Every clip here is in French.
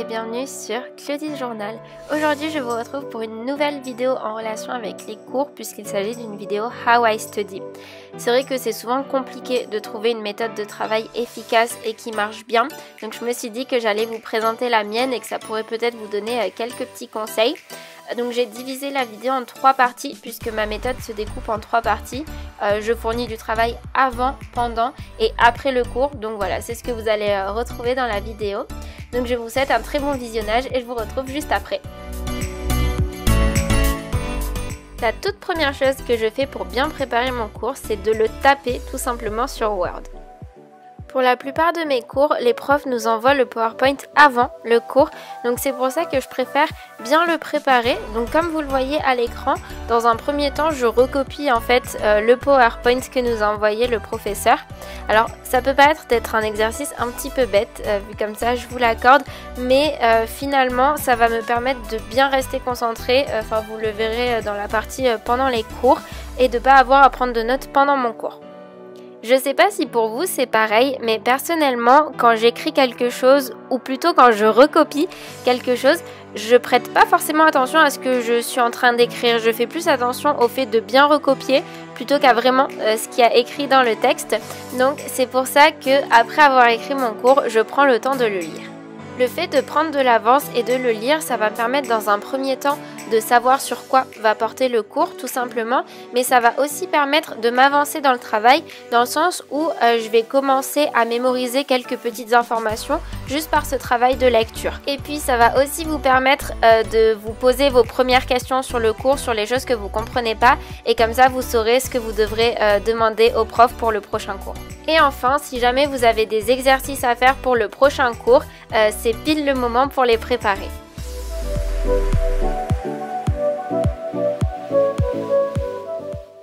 et bienvenue sur Claudie's Journal. Aujourd'hui je vous retrouve pour une nouvelle vidéo en relation avec les cours puisqu'il s'agit d'une vidéo How I Study. C'est vrai que c'est souvent compliqué de trouver une méthode de travail efficace et qui marche bien, donc je me suis dit que j'allais vous présenter la mienne et que ça pourrait peut-être vous donner quelques petits conseils. Donc j'ai divisé la vidéo en 3 parties puisque ma méthode se découpe en 3 parties. Je fournis du travail avant, pendant et après le cours. Donc voilà, c'est ce que vous allez retrouver dans la vidéo. Donc je vous souhaite un très bon visionnage et je vous retrouve juste après. La toute première chose que je fais pour bien préparer mon cours, c'est de le taper tout simplement sur Word. Pour la plupart de mes cours, les profs nous envoient le PowerPoint avant le cours, donc c'est pour ça que je préfère bien le préparer. Donc comme vous le voyez à l'écran, dans un premier temps, je recopie en fait le PowerPoint que nous a envoyé le professeur. Alors ça peut paraître d'être un exercice un petit peu bête, vu comme ça je vous l'accorde, mais finalement ça va me permettre de bien rester concentré, enfin vous le verrez dans la partie pendant les cours, et de ne pas avoir à prendre de notes pendant mon cours. Je sais pas si pour vous c'est pareil, mais personnellement, quand j'écris quelque chose, ou plutôt quand je recopie quelque chose, je prête pas forcément attention à ce que je suis en train d'écrire. Je fais plus attention au fait de bien recopier plutôt qu'à vraiment ce qu'il y a écrit dans le texte. Donc c'est pour ça que après avoir écrit mon cours, je prends le temps de le lire. Le fait de prendre de l'avance et de le lire, ça va me permettre dans un premier temps de savoir sur quoi va porter le cours tout simplement, mais ça va aussi permettre de m'avancer dans le travail dans le sens où je vais commencer à mémoriser quelques petites informations juste par ce travail de lecture. Et puis ça va aussi vous permettre de vous poser vos premières questions sur le cours, sur les choses que vous ne comprenez pas, et comme ça vous saurez ce que vous devrez demander au prof pour le prochain cours. Et enfin, si jamais vous avez des exercices à faire pour le prochain cours, c'est pile le moment pour les préparer.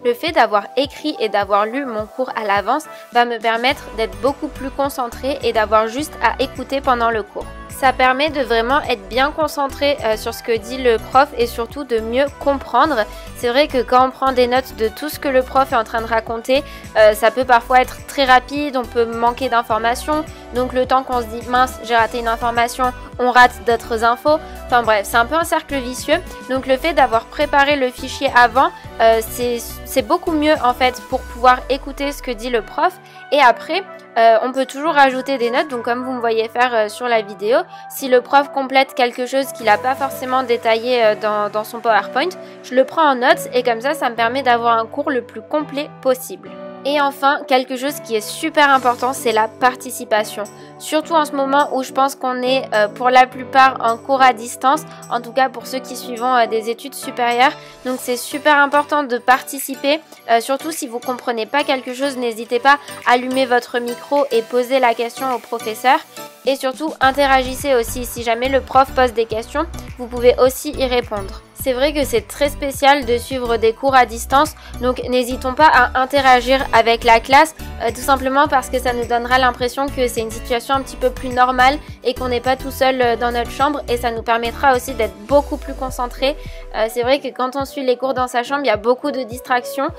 Le fait d'avoir écrit et d'avoir lu mon cours à l'avance va me permettre d'être beaucoup plus concentrée et d'avoir juste à écouter pendant le cours. Ça permet de vraiment être bien concentré sur ce que dit le prof et surtout de mieux comprendre. C'est vrai que quand on prend des notes de tout ce que le prof est en train de raconter, ça peut parfois être très rapide, on peut manquer d'informations. Donc le temps qu'on se dit mince, j'ai raté une information, on rate d'autres infos. Enfin bref, c'est un peu un cercle vicieux. Donc le fait d'avoir préparé le fichier avant, c'est beaucoup mieux en fait pour pouvoir écouter ce que dit le prof. Et après, on peut toujours ajouter des notes, donc comme vous me voyez faire sur la vidéo, si le prof complète quelque chose qu'il n'a pas forcément détaillé dans son PowerPoint, je le prends en notes et comme ça me permet d'avoir un cours le plus complet possible. Et enfin, quelque chose qui est super important, c'est la participation. Surtout en ce moment où je pense qu'on est pour la plupart en cours à distance, en tout cas pour ceux qui suivent des études supérieures. Donc c'est super important de participer, surtout si vous ne comprenez pas quelque chose, n'hésitez pas à allumer votre micro et poser la question au professeur. Et surtout, interagissez aussi, si jamais le prof pose des questions, vous pouvez aussi y répondre. C'est vrai que c'est très spécial de suivre des cours à distance, donc n'hésitons pas à interagir avec la classe, tout simplement parce que ça nous donnera l'impression que c'est une situation un petit peu plus normale et qu'on n'est pas tout seul dans notre chambre, et ça nous permettra aussi d'être beaucoup plus concentrés. C'est vrai que quand on suit les cours dans sa chambre, il y a beaucoup de distractions,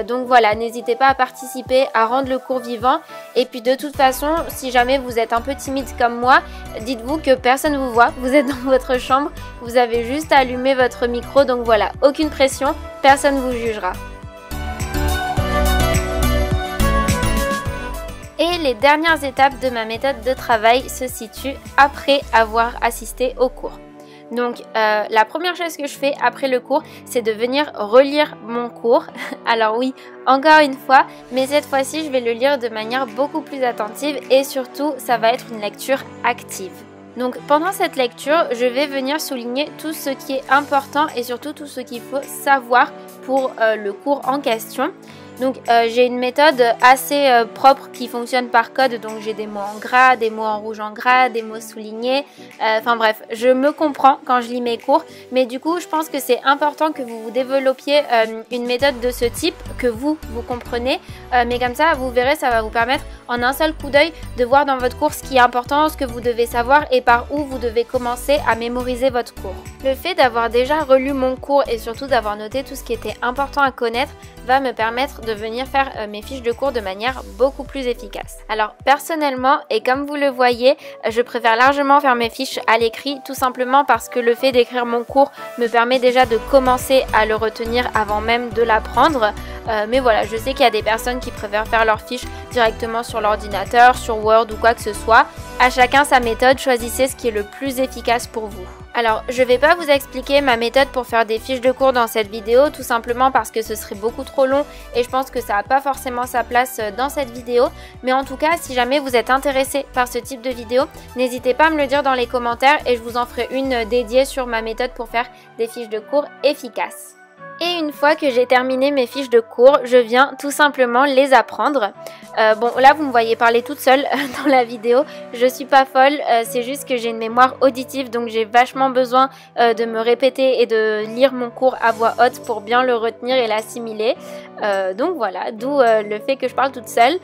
donc voilà, n'hésitez pas à participer, à rendre le cours vivant. Et puis de toute façon, si jamais vous êtes un peu timide comme moi, dites-vous que personne ne vous voit, vous êtes dans votre chambre, vous avez juste à allumer votre micro, donc voilà, aucune pression, personne ne vous jugera. Et les dernières étapes de ma méthode de travail se situent après avoir assisté au cours. Donc la première chose que je fais après le cours, c'est de venir relire mon cours. Alors oui, encore une fois, mais cette fois-ci je vais le lire de manière beaucoup plus attentive et surtout ça va être une lecture active. Donc pendant cette lecture, je vais venir souligner tout ce qui est important et surtout tout ce qu'il faut savoir pour le cours en question. Donc j'ai une méthode assez propre qui fonctionne par code, donc j'ai des mots en gras, des mots en rouge en gras, des mots soulignés, enfin bref, je me comprends quand je lis mes cours, mais du coup je pense que c'est important que vous développiez une méthode de ce type, que vous comprenez, mais comme ça vous verrez, ça va vous permettre en un seul coup d'œil de voir dans votre cours ce qui est important, ce que vous devez savoir et par où vous devez commencer à mémoriser votre cours. Le fait d'avoir déjà relu mon cours et surtout d'avoir noté tout ce qui était important à connaître va me permettre de venir faire mes fiches de cours de manière beaucoup plus efficace. Alors personnellement, et comme vous le voyez, je préfère largement faire mes fiches à l'écrit, tout simplement parce que le fait d'écrire mon cours me permet déjà de commencer à le retenir avant même de l'apprendre. Mais voilà, je sais qu'il y a des personnes qui préfèrent faire leurs fiches directement sur l'ordinateur, sur Word ou quoi que ce soit. À chacun sa méthode, choisissez ce qui est le plus efficace pour vous. Alors, je ne vais pas vous expliquer ma méthode pour faire des fiches de cours dans cette vidéo, tout simplement parce que ce serait beaucoup trop long et je pense que ça n'a pas forcément sa place dans cette vidéo. Mais en tout cas, si jamais vous êtes intéressé par ce type de vidéo, n'hésitez pas à me le dire dans les commentaires et je vous en ferai une dédiée sur ma méthode pour faire des fiches de cours efficaces. Et une fois que j'ai terminé mes fiches de cours, je viens tout simplement les apprendre. Bon, là vous me voyez parler toute seule dans la vidéo, je suis pas folle, c'est juste que j'ai une mémoire auditive, donc j'ai vachement besoin de me répéter et de lire mon cours à voix haute pour bien le retenir et l'assimiler. Donc voilà, d'où le fait que je parle toute seule.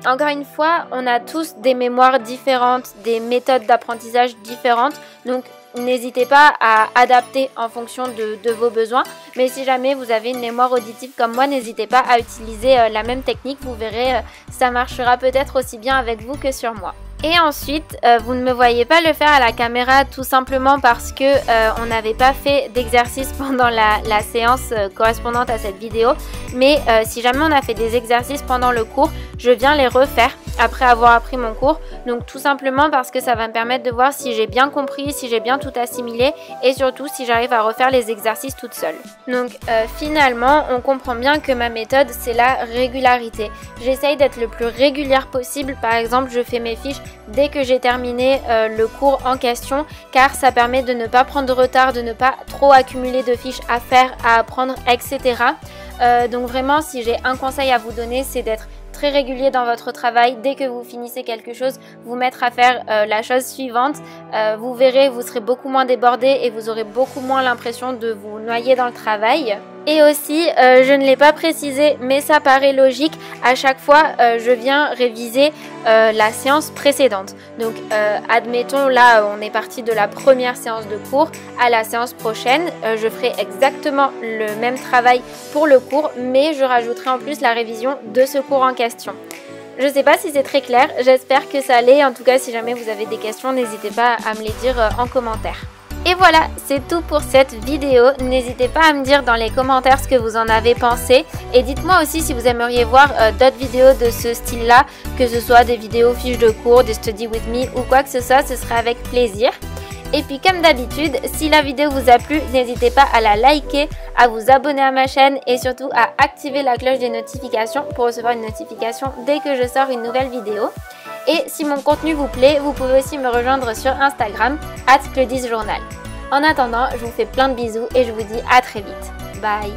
Encore une fois, on a tous des mémoires différentes, des méthodes d'apprentissage différentes, donc n'hésitez pas à adapter en fonction de vos besoins, mais si jamais vous avez une mémoire auditive comme moi, n'hésitez pas à utiliser la même technique, vous verrez, ça marchera peut-être aussi bien avec vous que sur moi. Et ensuite, vous ne me voyez pas le faire à la caméra tout simplement parce que on n'avait pas fait d'exercice pendant la séance correspondante à cette vidéo. Mais si jamais on a fait des exercices pendant le cours, je viens les refaire après avoir appris mon cours. Donc tout simplement parce que ça va me permettre de voir si j'ai bien compris, si j'ai bien tout assimilé et surtout si j'arrive à refaire les exercices toute seule. Donc finalement, on comprend bien que ma méthode, c'est la régularité. J'essaye d'être le plus régulière possible. Par exemple, je fais mes fiches dès que j'ai terminé le cours en question, car ça permet de ne pas prendre de retard, de ne pas trop accumuler de fiches à faire, à apprendre, etc. Donc vraiment, si j'ai un conseil à vous donner, c'est d'être très régulier dans votre travail. Dès que vous finissez quelque chose, vous mettre à faire la chose suivante. Vous verrez, vous serez beaucoup moins débordé et vous aurez beaucoup moins l'impression de vous noyer dans le travail. Et aussi, je ne l'ai pas précisé, mais ça paraît logique, à chaque fois, je viens réviser la séance précédente. Donc, admettons, là, on est parti de la première séance de cours à la séance prochaine. Je ferai exactement le même travail pour le cours, mais je rajouterai en plus la révision de ce cours en question. Je ne sais pas si c'est très clair, j'espère que ça l'est. En tout cas, si jamais vous avez des questions, n'hésitez pas à me les dire en commentaire. Et voilà, c'est tout pour cette vidéo. N'hésitez pas à me dire dans les commentaires ce que vous en avez pensé. Et dites-moi aussi si vous aimeriez voir d'autres vidéos de ce style-là, que ce soit des vidéos fiches de cours, des study with me ou quoi que ce soit, ce serait avec plaisir. Et puis comme d'habitude, si la vidéo vous a plu, n'hésitez pas à la liker, à vous abonner à ma chaîne et surtout à activer la cloche des notifications pour recevoir une notification dès que je sors une nouvelle vidéo. Et si mon contenu vous plaît, vous pouvez aussi me rejoindre sur Instagram, @claudisjournal. En attendant, je vous fais plein de bisous et je vous dis à très vite. Bye!